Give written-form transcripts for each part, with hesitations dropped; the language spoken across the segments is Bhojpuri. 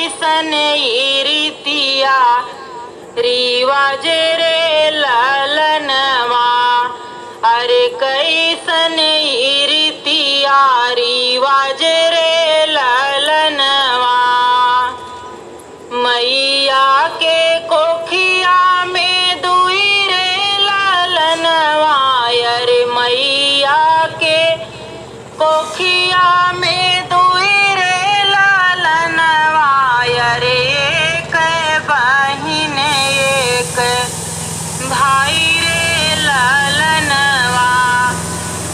कैसन रीतिया रिवाज रे ललनवा। अरे कैसन रीतिया रिवाज रे ललनवा। मैया के कोखिया में दुई रे ललनवा। अरे मैया के कोखिया में दुई रे ललनवा। अरे एक बहिन एक भाई रे ललनवा।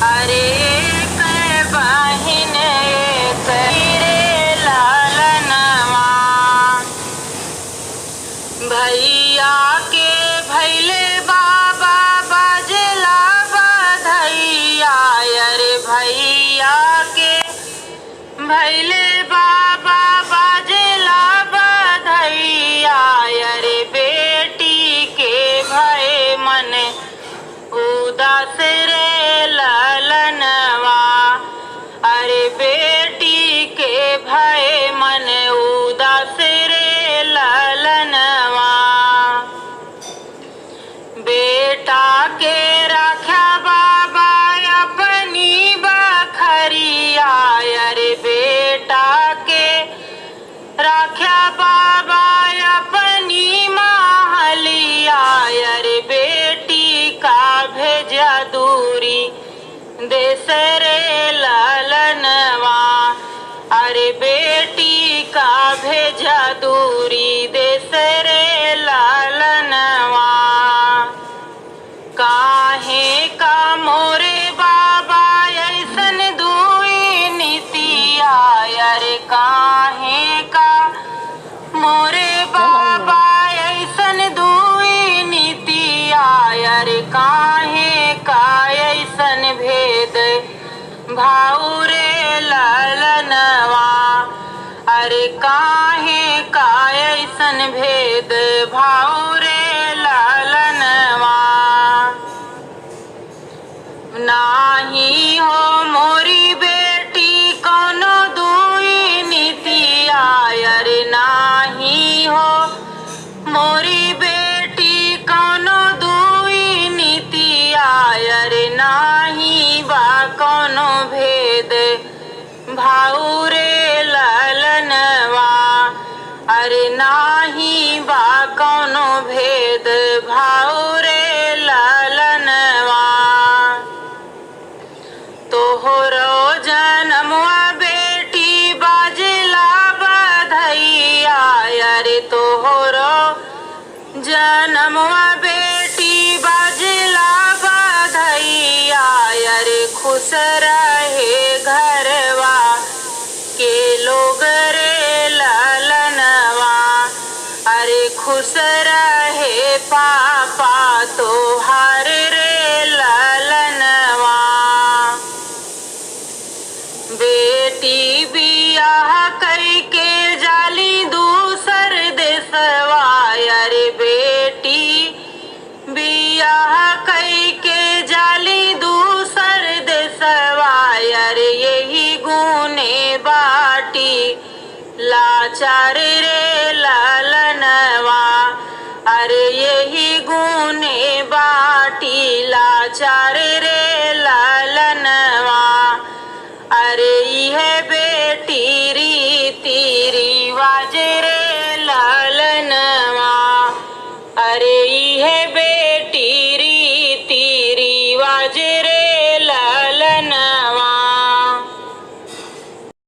अरे एक बहिन एक रे ललनवा। भैया के भैले बाबा बजला बधैया। अरे भैया के भैले बाबा बजला बधैया। अरे बेटी के भय मन उदास रे ललनवा। अरे बेटी के भय मन उदास रे ललनवा। बेटा के रखा बाबा अपनी बखरिया। अरे बेटा के रखा बाबा अपनी महलिया। अरे बेटी का भेजा दूरी देश रे ललनवा। अरे बेटी का भेजा दूरी देश रे ललनवा। काहे का मोरे बाबा ऐसन दुई नीतिया। अरे काहे का मोरे बाबा ऐसन दुई नीतिया। अरे काहे का ऐसन भेद भाऊ रे ललनवा। अरे काहे का ऐसन भेद भाऊ रे ललनवा। नाही हो मोरी बेटी कोनो दुई नीतिया। अरे नाही हो मोरी बेटी कोनो दुई नीतिया। अरे नाही बा कोनो भेद भाऊ रे ललनवा। अरे नाही बा कोनो भेद भाऊ रे ललनवा। तोहरो जनमुआ बेटी बाजला बधैया। अरे तोहरो जनमुआ बेटी बाजला बधैया। अरे खुश रहे घरवा के लोग रे ललनवा। अरे खुश रहे पापा तोहार रे ललनवा। बेटी बियाह करके जाली दूसर देशवा। अरे बेटी बियाह करके जाली दूसर देशवा। अरे यही गुने बाटी लाचार रे